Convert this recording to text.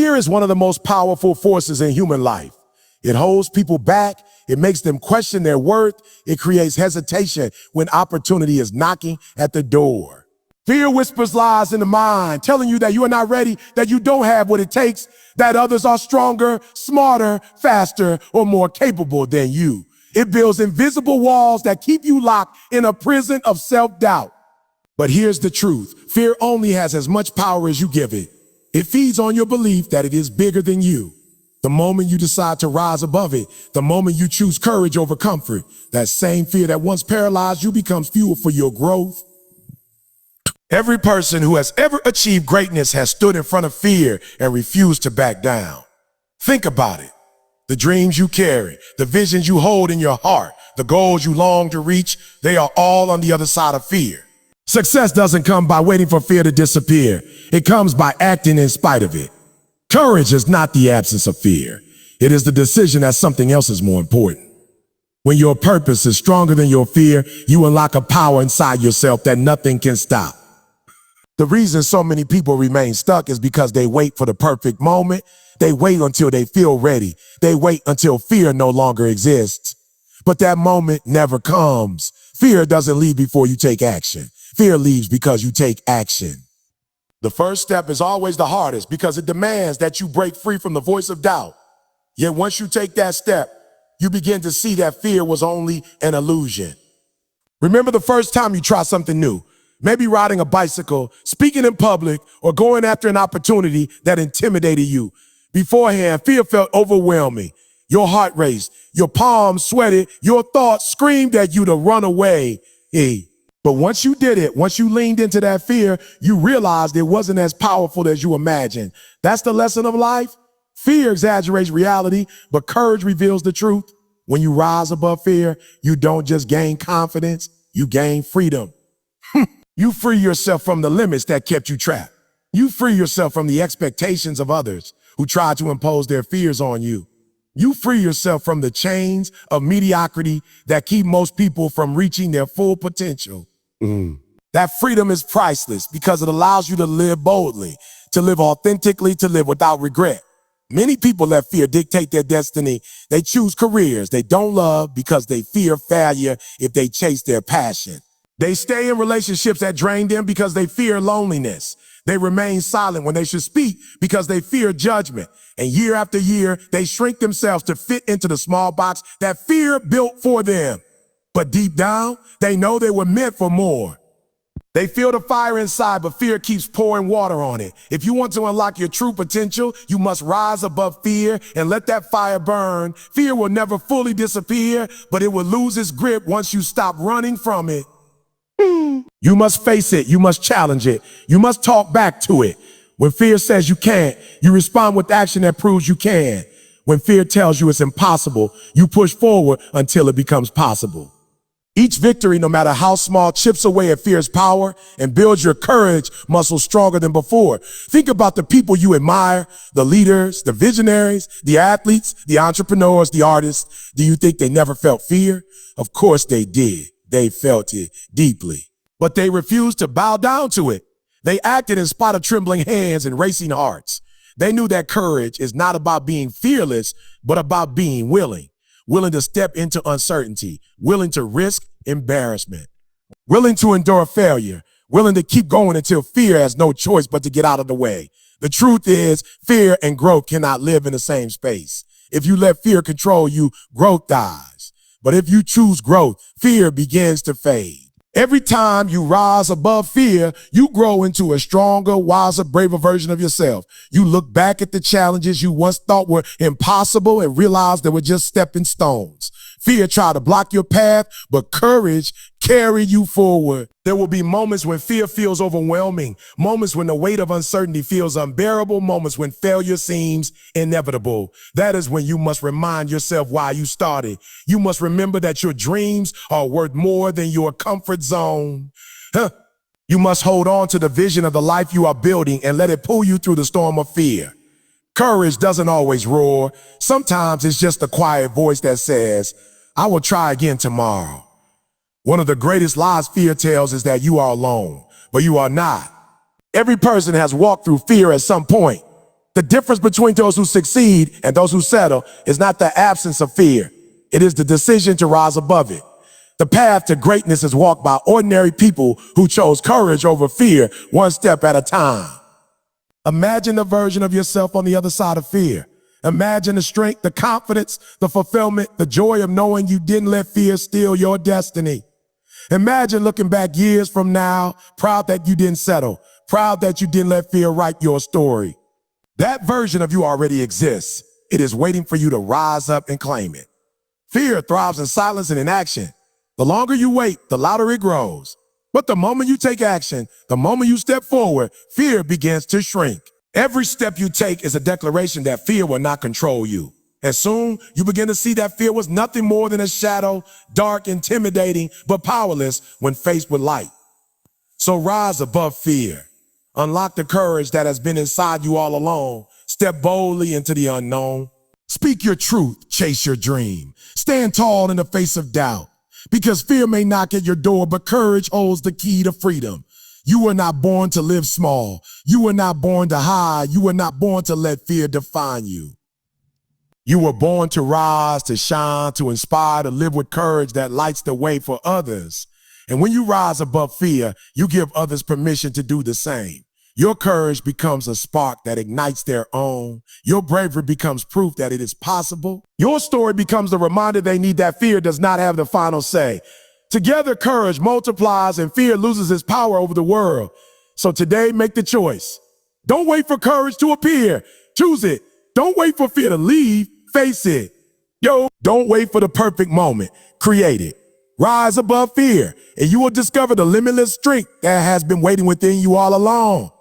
Fear is one of the most powerful forces in human life. It holds people back. It makes them question their worth. It creates hesitation when opportunity is knocking at the door. Fear whispers lies in the mind, telling you that you are not ready, that you don't have what it takes, that others are stronger, smarter, faster, or more capable than you. It builds invisible walls that keep you locked in a prison of self-doubt. But here's the truth. Fear only has as much power as you give it. It feeds on your belief that it is bigger than you. The moment you decide to rise above it, the moment you choose courage over comfort, that same fear that once paralyzed you becomes fuel for your growth. Every person who has ever achieved greatness has stood in front of fear and refused to back down. Think about it. The dreams you carry, the visions you hold in your heart, the goals you long to reach, they are all on the other side of fear. Success doesn't come by waiting for fear to disappear. It comes by acting in spite of it. Courage is not the absence of fear. It is the decision that something else is more important. When your purpose is stronger than your fear, you unlock a power inside yourself that nothing can stop. The reason so many people remain stuck is because they wait for the perfect moment. They wait until they feel ready. They wait until fear no longer exists. But that moment never comes. Fear doesn't leave before you take action. Fear leaves because you take action. The first step is always the hardest because it demands that you break free from the voice of doubt. Yet once you take that step, you begin to see that fear was only an illusion. Remember the first time you try something new, maybe riding a bicycle, speaking in public, or going after an opportunity that intimidated you. Beforehand, fear felt overwhelming. Your heart raced, your palms sweated, your thoughts screamed at you to run away. But once you did it, once you leaned into that fear, you realized it wasn't as powerful as you imagined. That's the lesson of life. Fear exaggerates reality, but courage reveals the truth. When you rise above fear, you don't just gain confidence, you gain freedom. You free yourself from the limits that kept you trapped. You free yourself from the expectations of others who tried to impose their fears on you. You free yourself from the chains of mediocrity that keep most people from reaching their full potential. That freedom is priceless because it allows you to live boldly, to live authentically, to live without regret. Many people let fear dictate their destiny. They choose careers they don't love because they fear failure if they chase their passion. They stay in relationships that drain them because they fear loneliness. They remain silent when they should speak because they fear judgment. And year after year, they shrink themselves to fit into the small box that fear built for them. But deep down, they know they were meant for more. They feel the fire inside, but fear keeps pouring water on it. If you want to unlock your true potential, you must rise above fear and let that fire burn. Fear will never fully disappear, but it will lose its grip once you stop running from it. You must face it. You must challenge it. You must talk back to it. When fear says you can't, you respond with action that proves you can. When fear tells you it's impossible, you push forward until it becomes possible. Each victory, no matter how small, chips away at fear's power and builds your courage muscle stronger than before. Think about the people you admire, the leaders, the visionaries, the athletes, the entrepreneurs, the artists. Do you think they never felt fear? Of course they did. They felt it deeply. But they refused to bow down to it. They acted in spite of trembling hands and racing hearts. They knew that courage is not about being fearless, but about being willing. Willing to step into uncertainty, willing to risk embarrassment, willing to endure failure, willing to keep going until fear has no choice but to get out of the way. The truth is, fear and growth cannot live in the same space. If you let fear control you, growth dies. But if you choose growth, fear begins to fade. Every time you rise above fear, you grow into a stronger, wiser, braver version of yourself. You look back at the challenges you once thought were impossible and realize they were just stepping stones. Fear tried to block your path, but courage carried you forward. There will be moments when fear feels overwhelming, moments when the weight of uncertainty feels unbearable, moments when failure seems inevitable. That is when you must remind yourself why you started. You must remember that your dreams are worth more than your comfort zone. You must hold on to the vision of the life you are building and let it pull you through the storm of fear. Courage doesn't always roar. Sometimes it's just a quiet voice that says, I will try again tomorrow. One of the greatest lies fear tells is that you are alone, but you are not. Every person has walked through fear at some point. The difference between those who succeed and those who settle is not the absence of fear. It is the decision to rise above it. The path to greatness is walked by ordinary people who chose courage over fear, one step at a time. Imagine the version of yourself on the other side of fear. Imagine the strength, the confidence, the fulfillment, the joy of knowing you didn't let fear steal your destiny. Imagine looking back years from now, proud that you didn't settle, proud that you didn't let fear write your story. That version of you already exists. It is waiting for you to rise up and claim it. Fear thrives in silence and inaction. The longer you wait, the louder it grows. But the moment you take action, the moment you step forward, fear begins to shrink. Every step you take is a declaration that fear will not control you. And soon, you begin to see that fear was nothing more than a shadow, dark, intimidating, but powerless when faced with light. So rise above fear. Unlock the courage that has been inside you all along. Step boldly into the unknown. Speak your truth, chase your dream. Stand tall in the face of doubt. Because fear may knock at your door, but courage holds the key to freedom. You were not born to live small. You were not born to hide. You were not born to let fear define you. You were born to rise, to shine, to inspire, to live with courage that lights the way for others. And when you rise above fear, you give others permission to do the same. Your courage becomes a spark that ignites their own. Your bravery becomes proof that it is possible. Your story becomes the reminder they need that fear does not have the final say. Together, courage multiplies and fear loses its power over the world. So today, make the choice. Don't wait for courage to appear. Choose it. Don't wait for fear to leave. Face it. Don't wait for the perfect moment. Create it. Rise above fear, and you will discover the limitless strength that has been waiting within you all along.